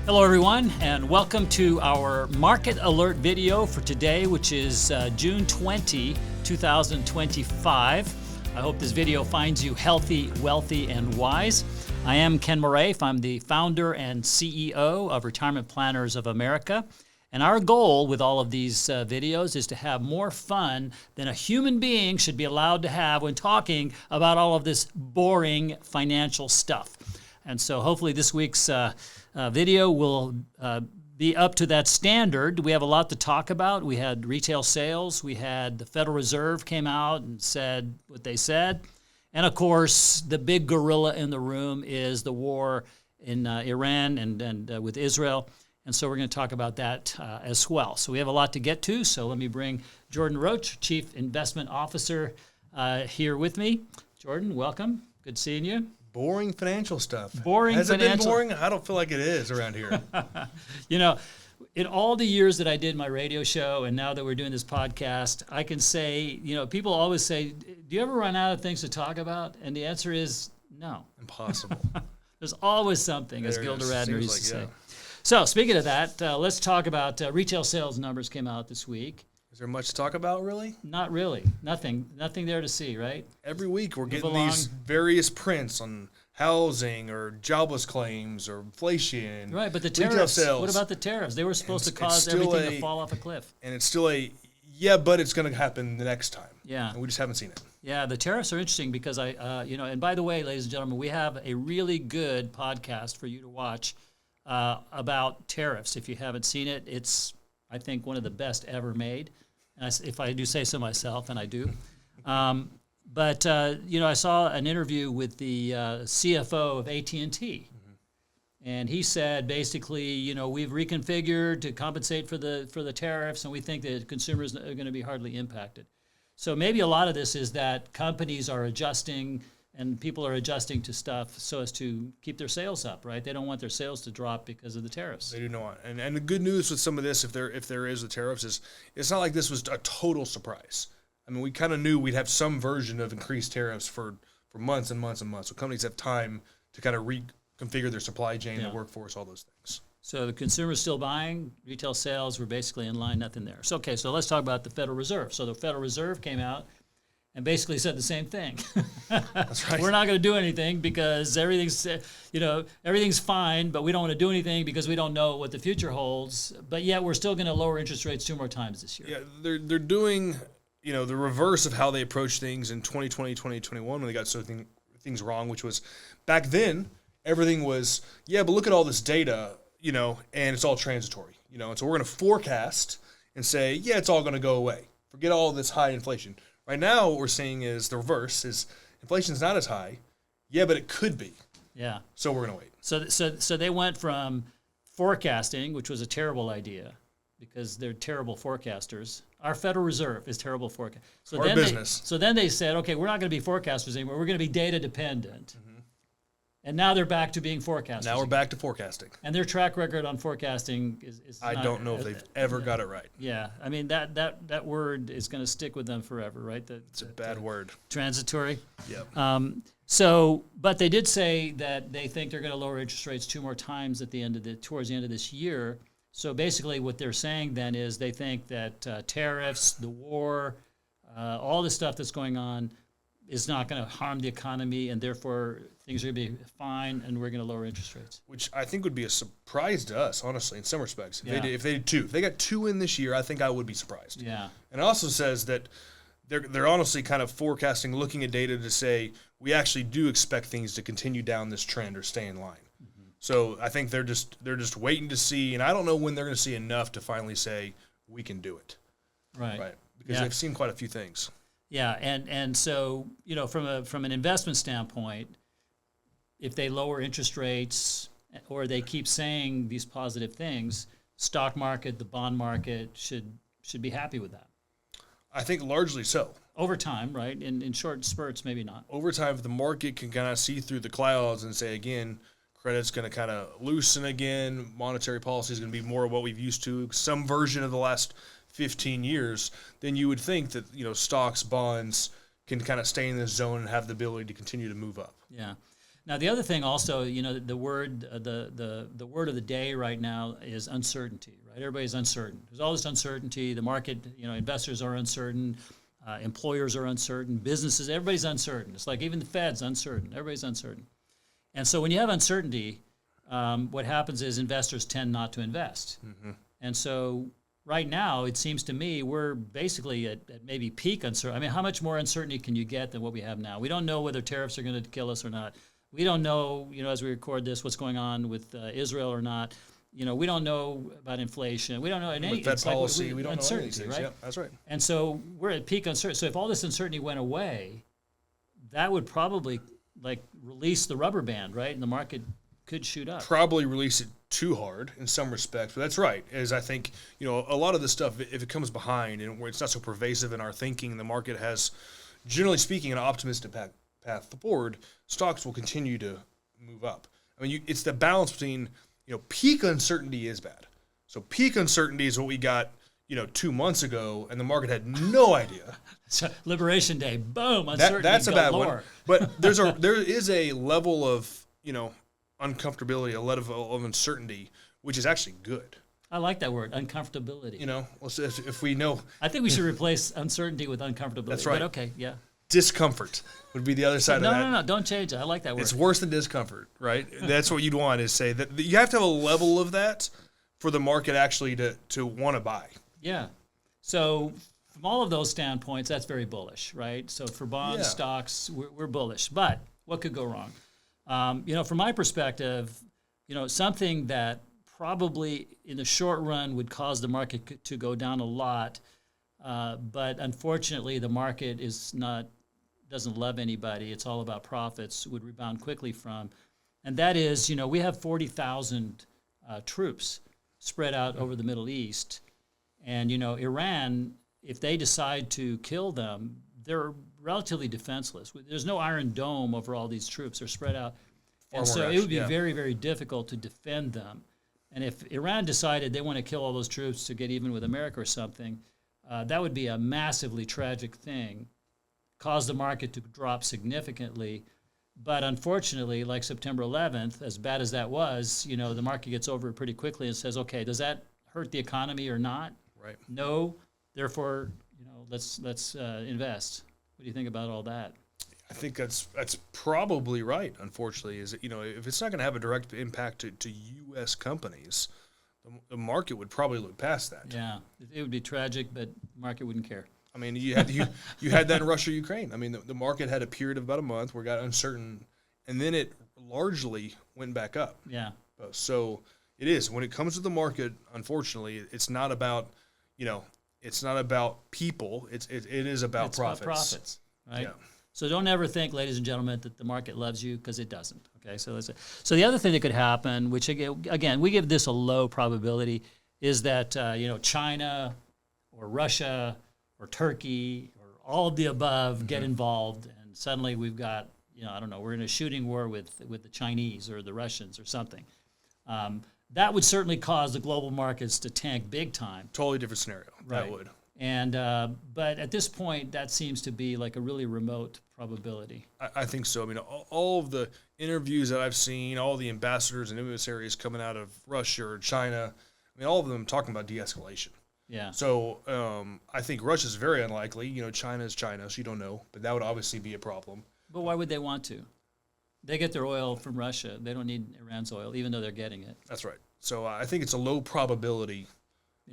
Hello everyone, and welcome to our market alert video for today, which is June 20, 2025. I hope this video finds you healthy, wealthy, and wise. I am Ken Moraif. I'm the founder and CEO of Retirement Planners of America. And our goal with all of these videos is to have more fun than a human being should be allowed to have when talking about all of this boring financial stuff. And so hopefully this week's video will be up to that standard. We have a lot to talk about. We had retail sales. We had the Federal Reserve came out and said what they said. And of course, the big gorilla in the room is the war in Iran and with Israel. And so we're going to talk about that as well. So we have a lot to get to. So let me bring Jordan Roach, Chief Investment Officer, here with me. Jordan, welcome. Good seeing you. Boring financial stuff. Has it been boring? I don't feel like it is around here. You know, in all the years that I did my radio show and now that we're doing this podcast, I can say, you know, people always say, do you ever run out of things to talk about? And the answer is no. Impossible. There's always something, as Gilda Radner used to say. Yeah. So speaking of that, let's talk about retail sales numbers came out this week. Is there much to talk about, really? Not really. Nothing there to see, right? Every week we're getting these various prints on housing or jobless claims or inflation. Right, but the tariffs, sales. What about the tariffs? They were supposed to cause everything to fall off a cliff. And it's still but it's going to happen the next time. Yeah. And we just haven't seen it. Yeah, the tariffs are interesting because and by the way, ladies and gentlemen, we have a really good podcast for you to watch about tariffs. If you haven't seen it, it's, I think, one of the best ever made. And if I do say so myself, and I do. But I saw an interview with the CFO of AT&T. And he said, basically, we've reconfigured to compensate for the tariffs, and we think that consumers are going to be hardly impacted. So maybe a lot of this is that companies are adjusting and people are adjusting to stuff so as to keep their sales up, right? They don't want their sales to drop because of the tariffs. They do not. And the good news with some of this, if there is the tariffs, is it's not like this was a total surprise. I mean, we kind of knew we'd have some version of increased tariffs for months and months and months. So companies have time to kind of reconfigure their supply chain, their workforce, all those things. So the consumer's still buying. Retail sales were basically in line, nothing there. So, okay, so let's talk about the Federal Reserve. So the Federal Reserve came out and basically said the same thing. That's right. We're not going to do anything because everything's fine, but we don't want to do anything because we don't know what the future holds. But yet we're still going to lower interest rates 2 more times this year. Yeah, they're doing, the reverse of how they approached things in 2020, 2021 when they got so things wrong, which was back then everything was, but look at all this data, and it's all transitory, and so we're going to forecast and say, it's all going to go away. Forget all this high inflation. Right now, what we're seeing is the reverse: is inflation's not as high, but it could be. Yeah. So we're gonna wait. So they went from forecasting, which was a terrible idea, because they're terrible forecasters. Our Federal Reserve is terrible forecast. So our business. Then they said, okay, we're not going to be forecasters anymore. We're going to be data dependent. Mm-hmm. And now they're back to being forecasters. Now we're back to forecasting. And their track record on forecasting is I don't know if they've ever got it right. Yeah, I mean that word is going to stick with them forever, right? It's a bad word. Transitory. Yep. But they did say that they think they're going to lower interest rates 2 more times towards the end of this year. So basically, what they're saying then is they think that tariffs, the war, all the stuff that's going on, is not going to harm the economy, and therefore things are going to be fine, and we're going to lower interest rates. Which I think would be a surprise to us, honestly, in some respects. If they did 2, if they got 2 in this year, I think I would be surprised. Yeah. And it also says that they're honestly kind of forecasting, looking at data to say we actually do expect things to continue down this trend or stay in line. Mm-hmm. So I think they're just waiting to see, and I don't know when they're going to see enough to finally say we can do it. Right. Because they've seen quite a few things. Yeah, and so from an investment standpoint, if they lower interest rates or they keep saying these positive things, stock market, the bond market should be happy with that. I think largely so. Over time, right? In short spurts, maybe not. Over time, if the market can kind of see through the clouds and say, again, credit's going to kind of loosen again, monetary policy is going to be more of what we've used to, some version of the last 15 years, then you would think that stocks, bonds can kind of stay in this zone and have the ability to continue to move up. Yeah. Now, the other thing also, the word the word of the day right now is uncertainty, right? Everybody's uncertain. There's all this uncertainty. The market, investors are uncertain, employers are uncertain, businesses, everybody's uncertain. It's like even the Fed's uncertain. Everybody's uncertain. And so when you have uncertainty, what happens is investors tend not to invest. Mm-hmm. And so right now, it seems to me we're basically at maybe peak uncertainty. I mean, how much more uncertainty can you get than what we have now? We don't know whether tariffs are going to kill us or not. We don't know, as we record this, what's going on with Israel or not. We don't know about inflation. We don't know any Fed policy. We don't know any of these things. Right? Yeah, that's right. And so we're at peak uncertainty. So if all this uncertainty went away, that would probably release the rubber band, right? And the market could shoot up. Probably release it too hard in some respects, but that's right. As I think, a lot of this stuff, if it comes behind and where it's not so pervasive in our thinking, the market has, generally speaking, an optimistic path forward, stocks will continue to move up. I mean, it's the balance between, peak uncertainty is bad. So peak uncertainty is what we got, 2 months ago, and the market had no idea. So Liberation Day, boom, uncertainty. That's a bad galore. one. But there is a level of, uncomfortability, a level of uncertainty, which is actually good. I like that word, uncomfortability. If we know. I think we should replace uncertainty with uncomfortability. That's right. But okay, yeah. Discomfort would be the other side of that. No, don't change it. I like that word. It's worse than discomfort, right? That's what you'd want is say that you have to have a level of that for the market actually to want to buy. Yeah. So from all of those standpoints, that's very bullish, right? So for bonds, stocks, we're bullish. But what could go wrong? From my perspective, something that probably in the short run would cause the market to go down a lot, but unfortunately the market doesn't love anybody. It's all about profits, would rebound quickly from. And that is, we have 40,000 troops spread out over the Middle East. And, Iran, if they decide to kill them, they're relatively defenseless. There's no Iron Dome over all these troops. They're spread out. And so it would be very, very difficult to defend them. And if Iran decided they want to kill all those troops to get even with America or something, that would be a massively tragic thing, cause the market to drop significantly. But unfortunately, like September 11th, as bad as that was, the market gets over it pretty quickly and says, okay, does that hurt the economy or not? Right. No. Therefore, let's invest. What do you think about all that? I think that's probably right. Unfortunately, is if it's not going to have a direct impact to U.S. companies, the market would probably look past that. Yeah, it would be tragic, but the market wouldn't care. I mean, you had that in Russia, Ukraine. I mean, the market had a period of about a month where it got uncertain, and then it largely went back up. Yeah. So it is when it comes to the market. Unfortunately, it's not about it's not about people. It is about profits. About profits, right? Yeah. So don't ever think, ladies and gentlemen, that the market loves you, because it doesn't. Okay, so so the other thing that could happen, which again we give this a low probability, is that China or Russia or Turkey or all of the above get involved, and suddenly we've got we're in a shooting war with the Chinese or the Russians or something. That would certainly cause the global markets to tank big time. Totally different scenario. Right. That would. And but at this point, that seems to be like a really remote probability. I think so. I mean, all of the interviews that I've seen, all the ambassadors and emissaries coming out of Russia or China, I mean, all of them talking about de-escalation. Yeah. So I think Russia's very unlikely. China is China, so you don't know. But that would obviously be a problem. But why would they want to? They get their oil from Russia. They don't need Iran's oil, even though they're getting it. That's right. So I think it's a low probability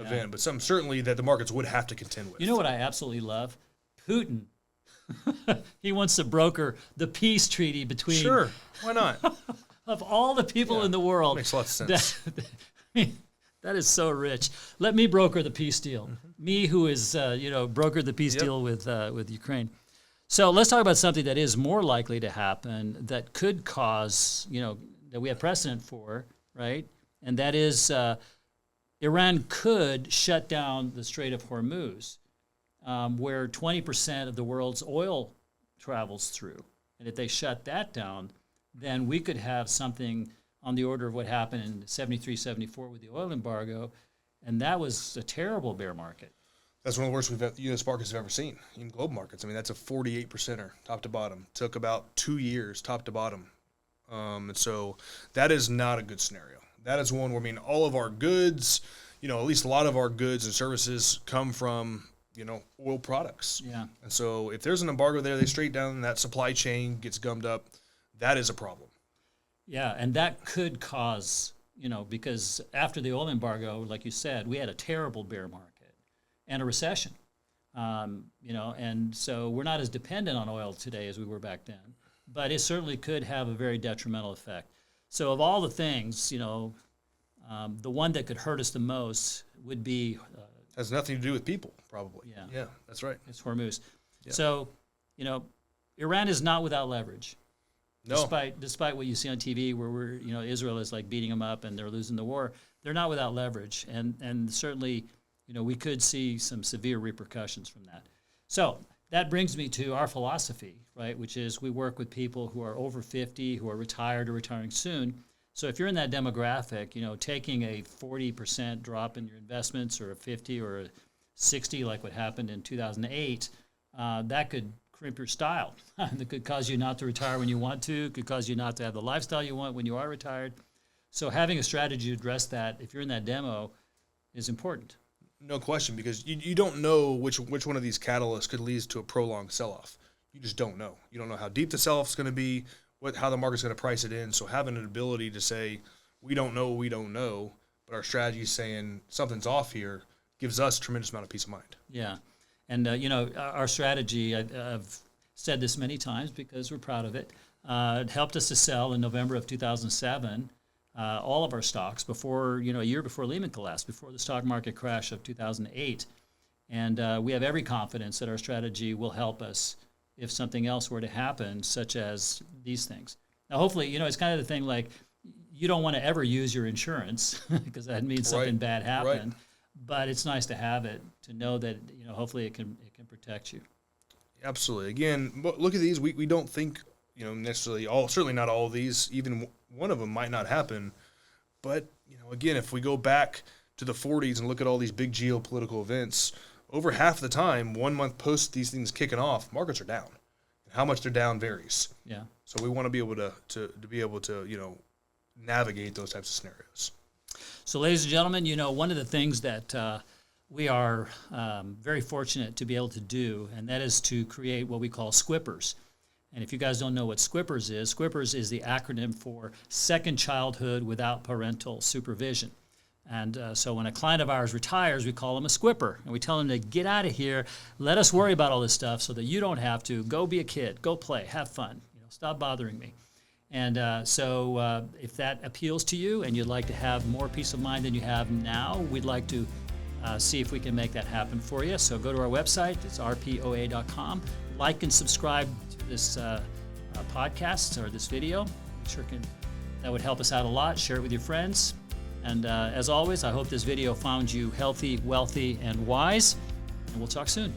event, but something certainly that the markets would have to contend with. You know what I absolutely love? Putin. He wants to broker the peace treaty between. Sure, why not? Of all the people in the world. Makes a lot of sense. That is so rich. Let me broker the peace deal. Me, who is brokered the peace deal with Ukraine. So let's talk about something that is more likely to happen, that could cause, that we have precedent for, right? And that is Iran could shut down the Strait of Hormuz, where 20% of the world's oil travels through. And if they shut that down, then we could have something on the order of what happened in 73, 74 with the oil embargo, and that was a terrible bear market. That's one of the worst U.S. markets have ever seen in global markets. I mean, that's a 48%er top to bottom. Took about 2 years top to bottom And so that is not a good scenario. That is one where, I mean, all of our goods, at least a lot of our goods and services come from, oil products. Yeah. And so if there's an embargo there, they straight down, that supply chain gets gummed up. That is a problem. Yeah, and that could cause, because after the oil embargo, like you said, we had a terrible bear market and a recession. And so we're not as dependent on oil today as we were back then, but it certainly could have a very detrimental effect. So of all the things, the one that could hurt us the most would be has nothing to do with people, probably. Yeah, that's right. It's Hormuz. Yeah. So, Iran is not without leverage. No. Despite what you see on TV, where Israel is like beating them up and they're losing the war, they're not without leverage, and certainly, we could see some severe repercussions from that. So that brings me to our philosophy, right? Which is we work with people who are over 50, who are retired or retiring soon. So if you're in that demographic, taking a 40% drop in your investments, or a 50 or a 60, like what happened in 2008, that could crimp your style. That could cause you not to retire when you want to, could cause you not to have the lifestyle you want when you are retired. So having a strategy to address that, if you're in that demo, is important. No question, because you don't know which one of these catalysts could lead to a prolonged sell-off. You just don't know. You don't know how deep the sell-off is going to be, how the market's going to price it in. So having an ability to say, we don't know, but our strategy is saying something's off here, gives us a tremendous amount of peace of mind. Yeah. And, our strategy, I've said this many times because we're proud of it, it helped us to sell in November of 2007 all of our stocks before, a year before Lehman collapsed, before the stock market crash of 2008. And we have every confidence that our strategy will help us if something else were to happen, such as these things. Now, hopefully, it's kind of the thing like you don't want to ever use your insurance because that means something bad happened. Right. But it's nice to have it, to know that, hopefully it can protect you. Absolutely. Again, look at these. We don't think, necessarily certainly not all of these, even one of them might not happen. But, again, if we go back to the 40s and look at all these big geopolitical events, over half the time, 1 month post these things kicking off, markets are down. How much they're down varies. Yeah. So we want to be able to navigate those types of scenarios. So, ladies and gentlemen, one of the things that we are very fortunate to be able to do, and that is to create what we call SCWPS. And if you guys don't know what SCWPS is the acronym for Second Childhood Without Parental Supervision. And so when a client of ours retires, we call them a SCWPer, and we tell them to get out of here, let us worry about all this stuff so that you don't have to. Go be a kid, go play, have fun, stop bothering me. And so if that appeals to you and you'd like to have more peace of mind than you have now, we'd like to see if we can make that happen for you. So go to our website, it's rpoa.com. Like and subscribe to this podcast or this video. That would help us out a lot. Share it with your friends. And as always, I hope this video found you healthy, wealthy, and wise. And we'll talk soon.